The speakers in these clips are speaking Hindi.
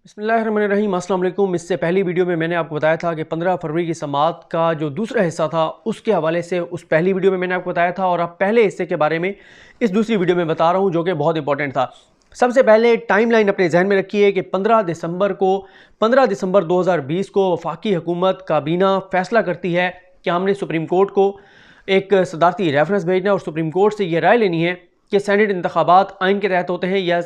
बिस्मिल्लाहिर्रहमानिर्रहीम, अस्सलाम वालेकुम। इससे पहली वीडियो में मैंने आपको बताया था कि 15 फरवरी की समाअत का जो दूसरा हिस्सा था उसके हवाले से उस पहली वीडियो में मैंने आपको बताया था, और अब पहले हिस्से के बारे में इस दूसरी वीडियो में बता रहा हूं जो कि बहुत इंपॉर्टेंट था। सबसे पहले टाइमलाइन अपने जहन में रखिए कि 15 दिसंबर 2020 को वफाकी हुकूमत काबीना फैसला करती है कि हमने सुप्रीम कोर्ट को एक सदारती रेफरेंस भेजना है और सुप्रीम कोर्ट से ये राय लेनी है कि सेनेट इंतखाबात आइन के तहत होते हैं या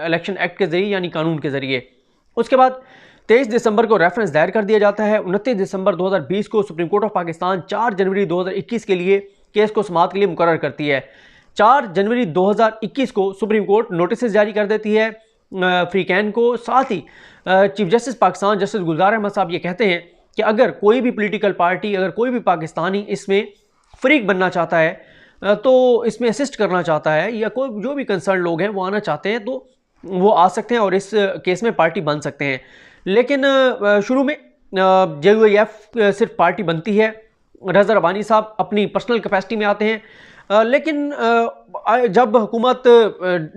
इलेक्शन एक्ट के ज़रिए यानी कानून के ज़रिए। उसके बाद 23 दिसंबर को रेफरेंस दायर कर दिया जाता है। 29 दिसंबर 2020 को सुप्रीम कोर्ट ऑफ पाकिस्तान 4 जनवरी 2021 के लिए केस को समाअत के लिए मुकर्रर करती है। 4 जनवरी 2021 को सुप्रीम कोर्ट नोटिस जारी कर देती है फ्रीकैन को। साथ ही चीफ जस्टिस पाकिस्तान जस्टिस गुलजार अहमद साहब ये कहते हैं कि अगर कोई भी पॉलिटिकल पार्टी, अगर कोई भी पाकिस्तानी इसमें फ़रीक बनना चाहता है, तो इसमें असिस्ट करना चाहता है, या कोई जो भी कंसर्न लोग हैं वो आना चाहते हैं, तो वो आ सकते हैं और इस केस में पार्टी बन सकते हैं। लेकिन शुरू में JUIF सिर्फ पार्टी बनती है, रज़ा रब्बानी साहब अपनी पर्सनल कैपेसिटी में आते हैं। लेकिन जब हुकूमत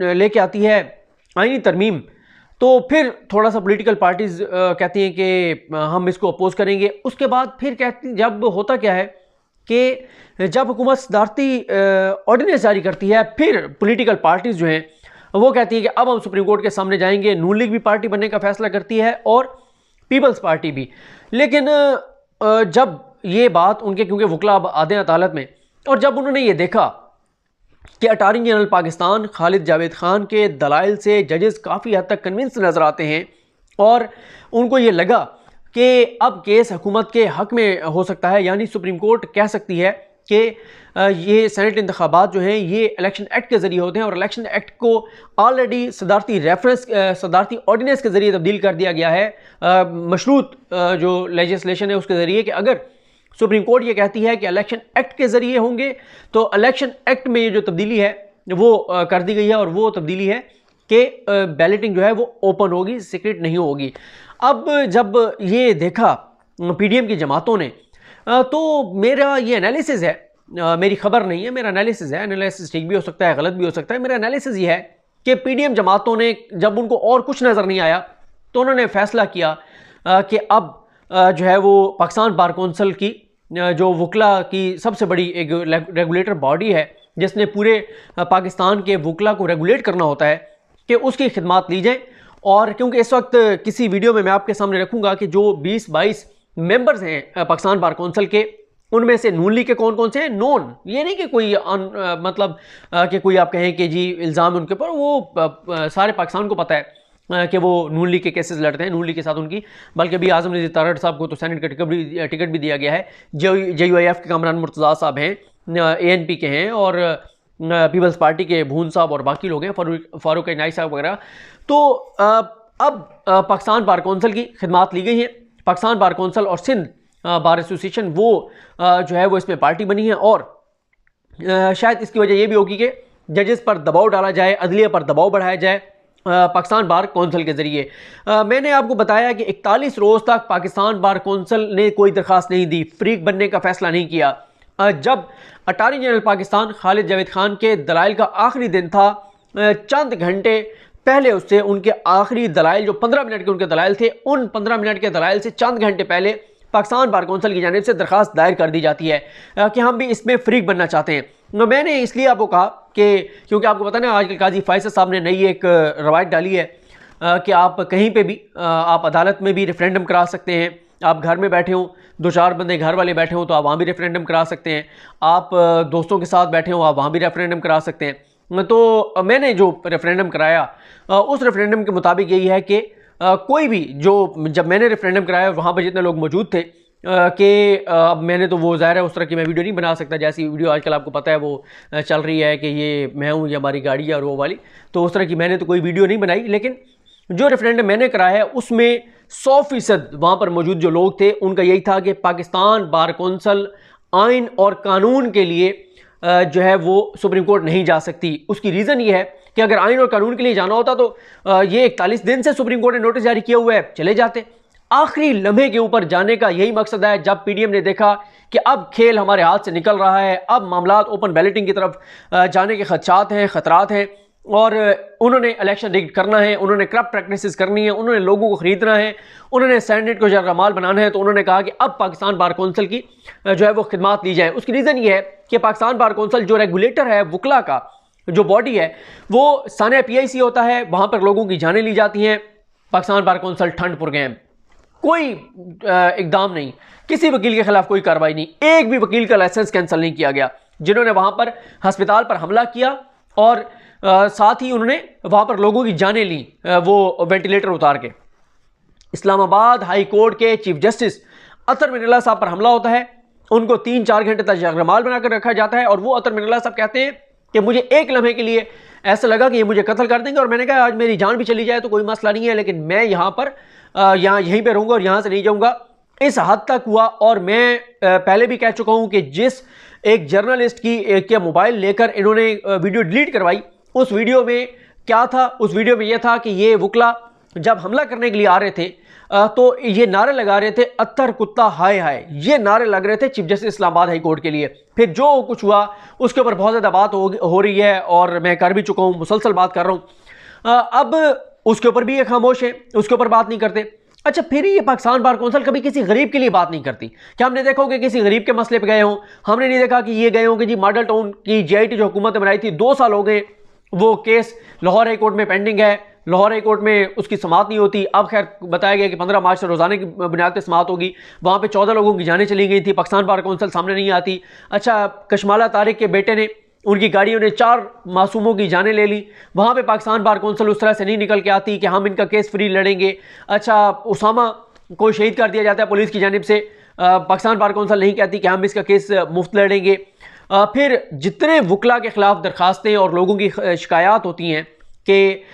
लेके आती है आईनी तरमीम, तो फिर थोड़ा सा पॉलिटिकल पार्टीज़ कहती हैं कि हम इसको अपोज करेंगे। उसके बाद फिर कहती, जब होता क्या है कि जब हुकूमत सदारती ऑर्डिनेंस जारी करती है, फिर पॉलिटिकल पार्टीज़ जो हैं वो कहती है कि अब हम सुप्रीम कोर्ट के सामने जाएंगे। नून लीग भी पार्टी बनने का फैसला करती है और पीपल्स पार्टी भी। लेकिन जब ये बात उनके, क्योंकि वकला अब आते हैं अदालत में, और जब उन्होंने ये देखा कि अटार्नी जनरल पाकिस्तान खालिद जावेद खान के दलाइल से जजेस काफ़ी हद तक कन्विंस नज़र आते हैं, और उनको ये लगा कि अब केस हुकूमत के हक़ में हो सकता है, यानी सुप्रीम कोर्ट कह सकती है कि ये सेनेट इंतखाबात जो हैं ये इलेक्शन एक्ट के ज़रिए होते हैं, और इलेक्शन एक्ट को ऑलरेडी सदारती रेफरेंस, सदारती ऑर्डिनेंस के ज़रिए तब्दील कर दिया गया है मशरूत जो लेजिस्लेशन है उसके ज़रिए, कि अगर सुप्रीम कोर्ट ये कहती है कि इलेक्शन एक्ट के ज़रिए होंगे, तो इलेक्शन एक्ट में ये जो तब्दीली है वो कर दी गई है, और वो तब्दीली है कि बैलेटिंग जो है वो ओपन होगी, सीक्रेट नहीं होगी। अब जब ये देखा PDM की जमातों ने, तो मेरा ये एनालिसिस है, मेरी खबर नहीं है, मेरा एनालिसिस है। एनालिसिस ठीक भी हो सकता है, गलत भी हो सकता है। मेरा एनालिसिस ये है कि PDM जमातों ने जब उनको और कुछ नज़र नहीं आया, तो उन्होंने फैसला किया कि अब जो है वो पाकिस्तान बार कौंसिल की, जो वकला की सबसे बड़ी एक रेगुलेटर बॉडी है, जिसने पूरे पाकिस्तान के वकला को रेगुलेट करना होता है, कि उसकी खिदमात ली जाए। और क्योंकि इस वक्त किसी वीडियो में मैं आपके सामने रखूँगा कि जो 20-22 मेंबर्स हैं पाकिस्तान बार कौंसिल के, उनमें से नून लीग के कौन कौन से हैं, नॉन, ये नहीं कि कोई मतलब कि कोई आप कहें कि जी इल्ज़ाम उनके ऊपर, वो सारे पाकिस्तान को पता है कि वो नून लीग के केसेस लड़ते हैं, नून लीग के साथ उनकी, बल्कि अभी आज़म नज़ीर तारड़ साहब को तो सेनेट का टिकट भी दिया गया है। JUIF के कामरान मुर्तज़ा साहब हैं, ANP के हैं, और पीपल्स पार्टी के भून साहब और बाकी लोग हैं, फारूक नाई साहब वगैरह। तो अब पाकिस्तान बार कौंसिल की खिदमात ली गई हैं। पाकिस्तान बार कौंसिल और सिंध बार एसोसिएशन वो जो है वो इसमें पार्टी बनी है, और शायद इसकी वजह ये भी होगी कि जजेस पर दबाव डाला जाए, अदलिया पर दबाव बढ़ाया जाए पाकिस्तान बार कौंसिल के ज़रिए। मैंने आपको बताया कि 41 रोज़ तक पाकिस्तान बार कौंसिल ने कोई दरख्वास्त नहीं दी, फ़रीक बनने का फ़ैसला नहीं किया। जब अटार्नी जनरल पाकिस्तान खालिद जावेद खान के दलाइल का आखिरी दिन था, चंद घंटे पहले उससे उनके आखिरी दलाइल, जो 15 मिनट के उनके दलाइल थे, उन 15 मिनट के दलाइल से चंद घंटे पहले पाकिस्तान बार कौंसिल की जानिब से दरख्वास्त दायर कर दी जाती है कि हम भी इसमें फ़रीक बनना चाहते हैं। तो मैंने इसलिए आपको कहा कि क्योंकि आपको पता ना आजकल काजी फैसल साहब ने नई एक रवायत डाली है कि आप कहीं पे भी, आप अदालत में भी रेफरेंडम करा सकते हैं। आप घर में बैठे हों, 2-4 बंदे घर वाले बैठे हों, तो आप वहाँ भी रेफरेंडम करा सकते हैं। आप दोस्तों के साथ बैठे हों, आप वहाँ भी रेफरेंडम करा सकते हैं। तो मैंने जो रेफरेंडम कराया, उस रेफरेंडम के मुताबिक यही है कि कोई भी, जो जब मैंने रेफरेंडम कराया वहाँ पर जितने लोग मौजूद थे, कि अब मैंने तो वो ज़ाहिर है उस तरह की मैं वीडियो नहीं बना सकता, जैसी वीडियो आजकल आपको पता है वो चल रही है कि ये मैं हूँ, ये हमारी गाड़ी है और वो वाली, तो उस तरह की मैंने तो कोई वीडियो नहीं बनाई। लेकिन जो रेफरेंडम मैंने कराया है उसमें 100% वहाँ पर मौजूद जो लोग थे उनका यही था कि पाकिस्तान बार कौंसिल आइन और कानून के लिए जो है वो सुप्रीम कोर्ट नहीं जा सकती। उसकी रीज़न ये है कि अगर आइन और कानून के लिए जाना होता तो ये 41 दिन से सुप्रीम कोर्ट ने नोटिस जारी किया हुआ है, चले जाते। आखिरी लम्हे के ऊपर जाने का यही मकसद है। जब PDM ने देखा कि अब खेल हमारे हाथ से निकल रहा है, अब मामला ओपन बैलेटिंग की तरफ जाने के खदशात हैं, ख़तरात हैं, और उन्होंने इलेक्शन रिग्ड करना है, उन्होंने करप्ट प्रैक्टिसेस करनी है, उन्होंने लोगों को खरीदना है, उन्होंने सेनेट को जरमाल बनाना है। तो उन्होंने कहा कि अब पाकिस्तान बार कौंसिल की जो है वो खिदमात ली जाए। उसकी रीज़न ये है कि पाकिस्तान बार कौंसिल जो रेगुलेटर है, वकला का जो बॉडी है, वो सानिया PIC होता है, वहाँ पर लोगों की जानें ली जाती हैं। पाकिस्तान बार कौंसिल ठंडपुर गए, कोई इकदाम नहीं, किसी वकील के खिलाफ कोई कार्रवाई नहीं, एक भी वकील का लाइसेंस कैंसिल नहीं किया गया, जिन्होंने वहाँ पर अस्पताल पर हमला किया और साथ ही उन्होंने वहाँ पर लोगों की जानें ली, वो वेंटिलेटर उतार के। इस्लामाबाद हाई कोर्ट के चीफ जस्टिस अतर मिनल्ला साहब पर हमला होता है, उनको 3-4 घंटे तक जगरमाल बनाकर रखा जाता है और वो अतर मिनल्ला साहब कहते हैं कि मुझे एक लम्हे के लिए ऐसा लगा कि ये मुझे कत्ल कर देंगे और मैंने कहा आज मेरी जान भी चली जाए तो कोई मसला नहीं है, लेकिन मैं यहाँ पर यहीं पे रहूँगा और यहाँ से नहीं जाऊँगा। इस हद तक हुआ। और मैं पहले भी कह चुका हूँ कि जिस एक जर्नलिस्ट की के मोबाइल लेकर इन्होंने वीडियो डिलीट करवाई, उस वीडियो में क्या था? उस वीडियो में यह था कि ये वकला जब हमला करने के लिए आ रहे थे तो ये नारे लगा रहे थे, अत्तर कुत्ता हाय हाय, ये नारे लग रहे थे chief justice Islamabad high court के लिए। फिर जो कुछ हुआ उसके ऊपर बहुत ज़्यादा बात हो रही है और मैं कर भी चुका हूँ, मुसलसल बात कर रहा हूँ। अब उसके ऊपर भी ये खामोश है, उसके ऊपर बात नहीं करते। अच्छा, फिर ये पाकिस्तान बार कौंसिल कभी किसी गरीब के लिए बात नहीं करती? क्या हमने देखा हो कि किसी गरीब के मसले पे गए हों? हमने नहीं देखा कि ये गए हों कि जी मॉडल टाउन की GIT जो हुकूमत ने बनाई थी, 2 साल हो गए, वो केस लाहौर हाई कोर्ट में पेंडिंग है, लाहौर हाई कोर्ट में उसकी समाअत नहीं होती। अब खैर बताया गया कि 15 मार्च से रोजाना की बुनियाद पर समाअत होगी। वहाँ पे 14 लोगों की जानें चली गई थी, पाकिस्तान बार कौंसिल सामने नहीं आती। अच्छा, कशमाला तारिक के बेटे ने, उनकी गाड़ियों ने 4 मासूमों की जानें ले ली, वहाँ पे पाकिस्तान बार कौंसिल उस तरह से नहीं निकल के आती कि हम इनका केस फ्री लड़ेंगे। अच्छा, उसामा को शहीद कर दिया जाता है पुलिस की जानिब से, पाकिस्तान बार कौंसिल नहीं कहती कि हम इसका केस मुफ्त लड़ेंगे। फिर जितने वकला के खिलाफ दरखास्तें और लोगों की शिकायत होती हैं कि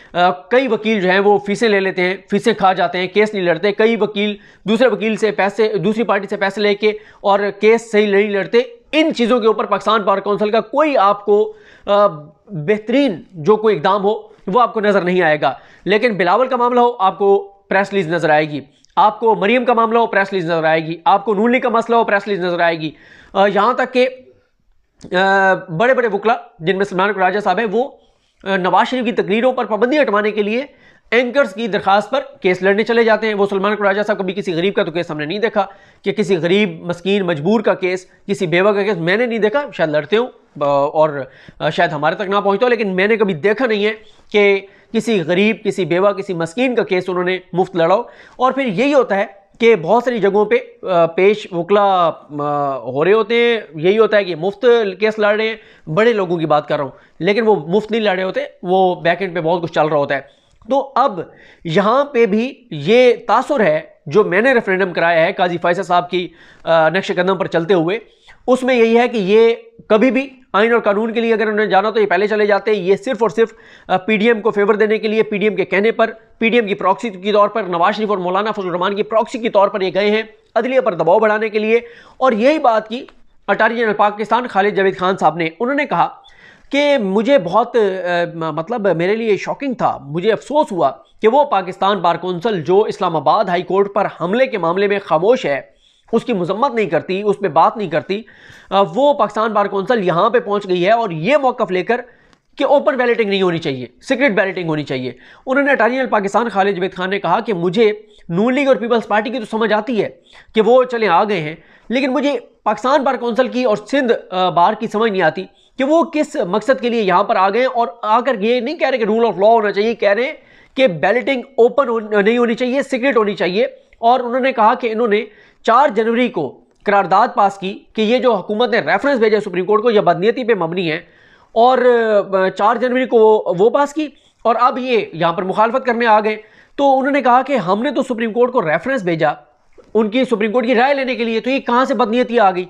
कई वकील जो हैं वो फ़ीसें ले लेते हैं, फ़ीसें खा जाते हैं, केस नहीं लड़ते। कई वकील दूसरे वकील से पैसे, दूसरी पार्टी से पैसे लेके और केस सही नहीं लड़ते। इन चीज़ों के ऊपर पाकिस्तान बार कौंसिल का कोई आपको बेहतरीन जो कोई इकदाम हो वो आपको नज़र नहीं आएगा। लेकिन बिलावल का मामला हो, आपको प्रेस रिलीज नज़र आएगी। आपको मरियम का मामला हो, प्रेस रिलीज नज़र आएगी। आपको नून लीग का मसला हो, प्रेस रिलीज नज़र आएगी। यहाँ तक कि बड़े बड़े वकला जिनमें सलमान कुराजा साहब हैं, वो नवाज शरीफ की तकरीरों पर पाबंदी हटवाने के लिए एंकर्स की दरखास्त पर केस लड़ने चले जाते हैं। वो सलमान कुराजा साहब कभी किसी गरीब का तो केस हमने नहीं देखा कि किसी गरीब मस्कीन मजबूर का केस, किसी बेवा का केस मैंने नहीं देखा। शायद लड़ते हो और शायद हमारे तक ना पहुँचता हो, लेकिन मैंने कभी देखा नहीं है कि किसी गरीब, किसी बेवा, किसी मस्कीन का केस उन्होंने मुफ्त लड़ाओ। और फिर यही होता है कि बहुत सारी जगहों पे पेश वकला हो रहे होते हैं, यही होता है कि मुफ्त केस लड़ रहे हैं। बड़े लोगों की बात कर रहा हूँ, लेकिन वो मुफ्त नहीं लड़ रहे होते, वो बैक एंड पे बहुत कुछ चल रहा होता है। तो अब यहाँ पे भी ये तासुर है जो मैंने रेफरेंडम कराया है काजी फैसल साहब की नक्श कदम पर चलते हुए, उसमें यही है कि ये कभी भी आइन और कानून के लिए अगर उन्हें जाना तो ये पहले चले जाते हैं। ये सिर्फ और सिर्फ PDM को फेवर देने के लिए, PDM के कहने पर, PDM की प्रॉक्सी के तौर पर, नवाज शरीफ और मौलाना फजल रहमान की प्रॉक्सी के तौर पर ये गए हैं अदलिया पर दबाव बढ़ाने के लिए। और यही बात की अटारनी जनरल पाकिस्तान खालिद जावेद खान साहब ने। उन्होंने कहा कि मुझे बहुत मतलब मेरे लिए शॉकिंग था, मुझे अफसोस हुआ कि वो पाकिस्तान बार कौंसिल जो इस्लामाबाद हाई कोर्ट पर हमले के मामले में खामोश है, उसकी मजम्मत नहीं करती, उस पर बात नहीं करती, वो पाकिस्तान बार कौंसिल यहाँ पे पहुँच गई है और ये मौक़िफ़ लेकर कि ओपन बैलेटिंग नहीं होनी चाहिए, सीक्रेट बैलेटिंग होनी चाहिए। उन्होंने अटारनी जनरल पाकिस्तान खालिद जावेद खान ने कहा कि मुझे नून लीग और पीपल्स पार्टी की तो समझ आती है कि वो चले आ गए हैं, लेकिन मुझे पाकिस्तान बार कौंसिल की और सिंध बार की समझ नहीं आती कि वो किस मकसद के लिए यहाँ पर आ गए। और आकर ये नहीं कह रहे कि रूल ऑफ लॉ होना चाहिए, कह रहे हैं कि बैलेटिंग ओपन नहीं होनी चाहिए, सीक्रेट होनी चाहिए। और उन्होंने कहा कि इन्होंने 4 जनवरी को करारदाद पास की कि ये जो हुकूमत ने रेफरेंस भेजा सुप्रीम कोर्ट को, यह बदनीयती पे मबनी है, और 4 जनवरी को वो पास की और अब ये यहाँ पर मुखालफत करने आ गए। तो उन्होंने कहा कि हमने तो सुप्रीम कोर्ट को रेफरेंस भेजा उनकी सुप्रीम कोर्ट की राय लेने के लिए, तो ये कहाँ से बदनीयती आ गई?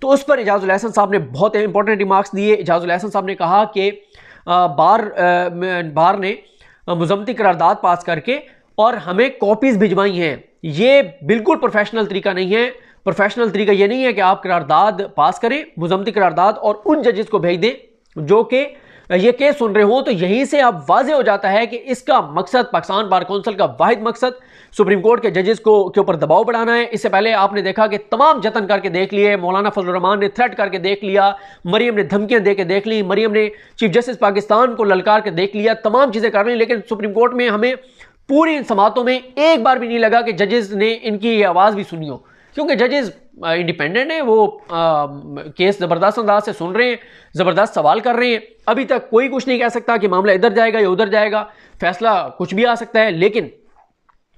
तो उस पर एजाजुल एहसन साहब ने बहुत इंपॉर्टेंट रिमार्क्स दिए। एजाजुल एहसन साहब ने कहा कि बार ने मुज़म्मती करारदाद पास करके और हमें कॉपीज़ भिजवाई हैं, ये बिल्कुल प्रोफेशनल तरीका नहीं है। प्रोफेशनल तरीका ये नहीं है कि आप करारदाद पास करें, मुज़म्मती करारदाद, और उन जजेस को भेज दें जो कि ये केस सुन रहे हो, तो यहीं से अब वाज़ेह हो जाता है कि इसका मकसद, पाकिस्तान बार कौंसिल का वाहिद मकसद सुप्रीम कोर्ट के जजेस को के ऊपर दबाव बढ़ाना है। इससे पहले आपने देखा कि तमाम जतन करके देख लिए, मौलाना फजलुर रहमान ने थ्रेट करके देख लिया, मरियम ने धमकियां दे के देख ली, मरियम ने चीफ जस्टिस पाकिस्तान को ललकार के देख लिया, तमाम चीज़ें कर रही, लेकिन सुप्रीम कोर्ट में हमें पूरी इन समातों में एक बार भी नहीं लगा कि जजेस ने इनकी आवाज़ भी सुनी हो, क्योंकि जजेस इंडिपेंडेंट है, वो केस ज़बरदस्त अंदाज से सुन रहे हैं, ज़बरदस्त सवाल कर रहे हैं। अभी तक कोई कुछ नहीं कह सकता कि मामला इधर जाएगा या उधर जाएगा, फैसला कुछ भी आ सकता है। लेकिन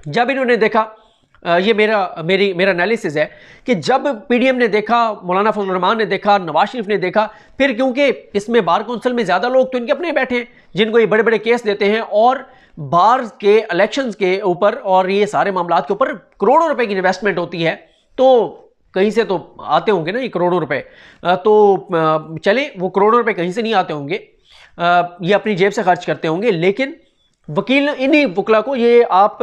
जब इन्होंने देखा, ये मेरा एनालिसिस है कि जब पीडीएम ने देखा, मौलाना फजलुर रहमान ने देखा, नवाज शरीफ ने देखा, फिर क्योंकि इसमें बार कौंसिल में ज़्यादा लोग तो इनके अपने बैठे हैं जिनको ये बड़े बड़े केस देते हैं, और बार के इलेक्शंस के ऊपर और ये सारे मामलात के ऊपर करोड़ों रुपए की इन्वेस्टमेंट होती है, तो कहीं से तो आते होंगे ना ये करोड़ों रुपए। तो चले, वो करोड़ों रुपए कहीं से नहीं आते होंगे, ये अपनी जेब से खर्च करते होंगे। लेकिन वकील, इन्हीं वकला को ये आप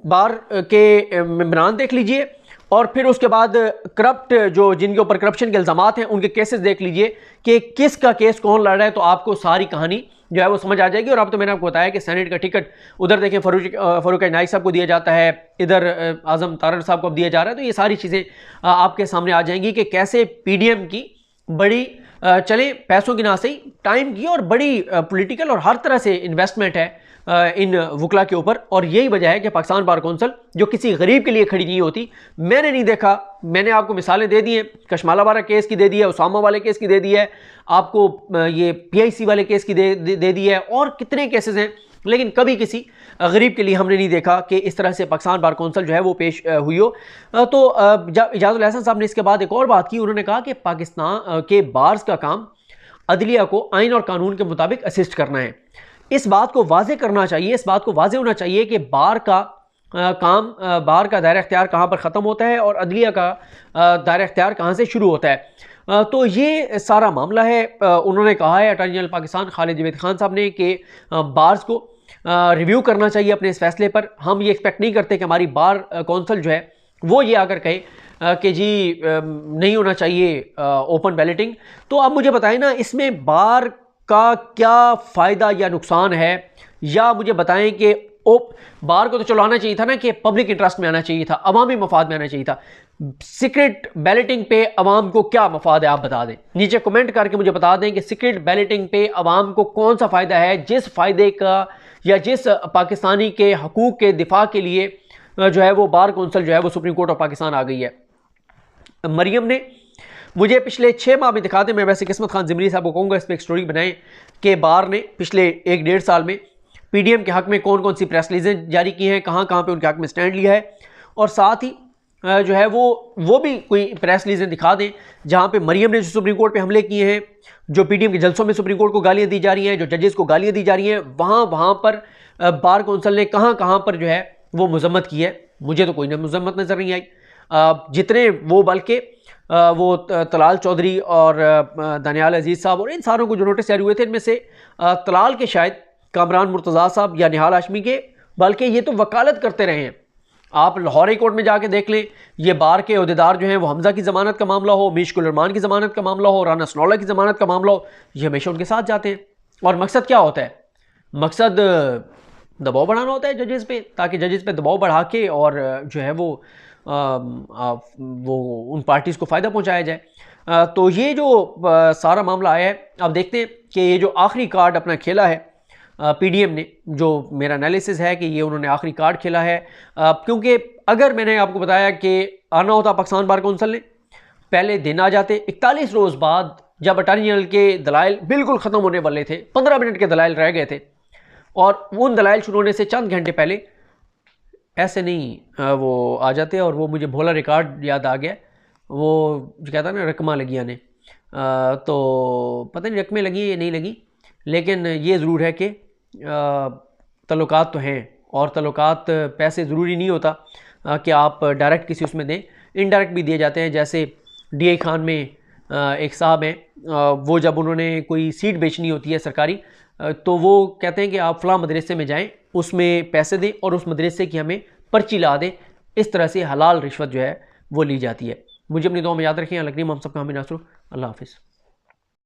बार के मेम्बरान देख लीजिए, और फिर उसके बाद करप्ट जो जिनके ऊपर करप्शन के इल्ज़ामात हैं उनके केसेस देख लीजिए कि किसका केस कौन लड़ रहा है, तो आपको सारी कहानी जो है वो समझ आ जाएगी। और अब तो मैंने आपको बताया कि सेनेट का टिकट उधर देखें फरूक नाइक साहब को दिया जाता है, इधर आजम तारड़ साहब को अब दिया जा रहा है। तो ये सारी चीज़ें आपके सामने आ जाएंगी कि कैसे पीडीएम की बड़ी चले पैसों की ना सही टाइम की और बड़ी पॉलिटिकल और हर तरह से इन्वेस्टमेंट है इन वकला के ऊपर। और यही वजह है कि पाकिस्तान बार कौंसिल जो किसी गरीब के लिए खड़ी नहीं होती। मैंने नहीं देखा, मैंने आपको मिसालें दे दी हैं, कशमाला वाला केस की दे दी है, उसामा वाले केस की दे दी है, आपको ये पीआईसी वाले केस की दे दी है, और कितने केसेस हैं, लेकिन कभी किसी गरीब के लिए हमने नहीं देखा कि इस तरह से पाकिस्तान बार कौंसिल जो है वो पेश हुई हो। तो इजाज़ुल एहसन साहब ने इसके बाद एक और बात की, उन्होंने कहा कि पाकिस्तान के बार्स का काम अदलिया को आइन और कानून के मुताबिक असिस्ट करना है। इस बात को वाज़े करना चाहिए, इस बात को वाज़े होना चाहिए कि बार का काम, बार का दायरा इख्तियार कहाँ पर ख़त्म होता है और अदलिया का दायरा इख्तियार कहाँ से शुरू होता है। तो ये सारा मामला है। उन्होंने कहा है अटॉर्नी जनरल पाकिस्तान खालिद जवेद खान साहब ने कि बार्स को रिव्यू करना चाहिए अपने इस फैसले पर। हम ये एक्सपेक्ट नहीं करते कि हमारी बार कौंसिल जो है वो ये आकर कहे कि जी नहीं होना चाहिए ओपन बैलेटिंग। तो आप मुझे बताएं ना, इसमें बार का क्या फ़ायदा या नुकसान है, या मुझे बताएं कि बार को तो चलो आना चाहिए था ना कि पब्लिक इंटरेस्ट में आना चाहिए था, अवामी मफाद में आना चाहिए था। सीक्रेट बैलेटिंग पे अवाम को क्या मफाद है, आप बता दें, नीचे कमेंट करके मुझे बता दें कि सीक्रेट बैलेटिंग पे अवाम को कौन सा फ़ायदा है, जिस फ़ायदे का या जिस पाकिस्तानी के हकूक़ के दिफा के लिए जो है वो बार कौंसिल जो है वो सुप्रीम कोर्ट ऑफ पाकिस्तान आ गई है। मरियम ने मुझे पिछले 6 माह में दिखाते, मैं वैसे किस्मत खान ज़िमरी साहब को कहूँगा इस पर एक स्टोरी बनाएं कि बार ने पिछले 1-1.5 साल में पीडीएम के हक़ में कौन कौन सी प्रेस रिलीज़ें जारी की हैं, कहाँ कहाँ पे उनके हक़ में स्टैंड लिया है, और साथ ही जो है वो भी कोई प्रेस रिलीज़ें दिखा दें जहाँ पे मरियम ने जो सुप्रीम कोर्ट पे हमले किए हैं, जो पीडीएम के जलसों में सुप्रीम कोर्ट को गालियाँ दी जा रही हैं, जो जजेस को गालियाँ दी जा रही हैं, वहाँ पर बार कौंसिल ने कहाँ पर जो है वो मजम्मत की है। मुझे तो कोई ना मजम्मत नज़र नहीं आई। जितने वो बल्कि वो तलाल चौधरी और दानियाल अजीज़ साहब और इन सारों को जो नोटिस जारी हुए थे, इनमें से तलाल के शायद कामरान मुर्तज़ा साहब या निहाल हाशमी के, बल्कि ये तो वकालत करते रहे हैं। आप लाहौर हाई कोर्ट में जाके देख लें, ये बार के अहदेदार जो हैं वो हमज़ा की ज़मानत का मामला हो, मीशकुल रहमान की ज़मानत का मामला हो, राना सनौला की ज़मानत का मामला हो, ये हमेशा उनके साथ जाते हैं। और मकसद क्या होता है? मकसद दबाव बढ़ाना होता है जजेस पे, ताकि जजेस पे दबाव बढ़ा के और जो है वो उन पार्टीज़ को फ़ायदा पहुंचाया जाए। तो ये जो सारा मामला आया है, अब देखते हैं कि ये जो आखिरी कार्ड अपना खेला है पीडीएम ने, जो मेरा एनालिसिस है कि ये उन्होंने आखिरी कार्ड खेला है। क्योंकि अगर मैंने आपको बताया कि आना होता पाकिस्तान बार कौंसिल ने, पहले दिन आ जाते 41 रोज़ बाद, जब अटॉर्नी जनरल के दलाइल बिल्कुल ख़त्म होने वाले थे, 15 मिनट के दलाइल रह गए थे, और उन दलाइल शुरू होने से चंद घंटे पहले ऐसे नहीं वो आ जाते। और वो मुझे भोला रिकॉर्ड याद आ गया, वो जो कहता है ना रकमा लगी आने, तो पता नहीं रकमें लगी या नहीं लगी, लेकिन ये ज़रूर है कि तल्लुकात तो हैं, और तल्लुकात पैसे ज़रूरी नहीं होता कि आप डायरेक्ट किसी उसमें दें, इनडायरेक्ट भी दिए जाते हैं। जैसे DI खान में एक साहब हैं, वो जब उन्होंने कोई सीट बेचनी होती है सरकारी, तो वो कहते हैं कि आप फ़लाँ मदरसे में जाएं, उसमें पैसे दें और उस मदरसे की हमें पर्ची ला दें। इस तरह से हलाल रिश्वत जो है वो ली जाती है। मुझे अपनी दुआ में याद रखें। लकरीम हम सबका हमें नासरू। अल्लाह हाफ़िज़।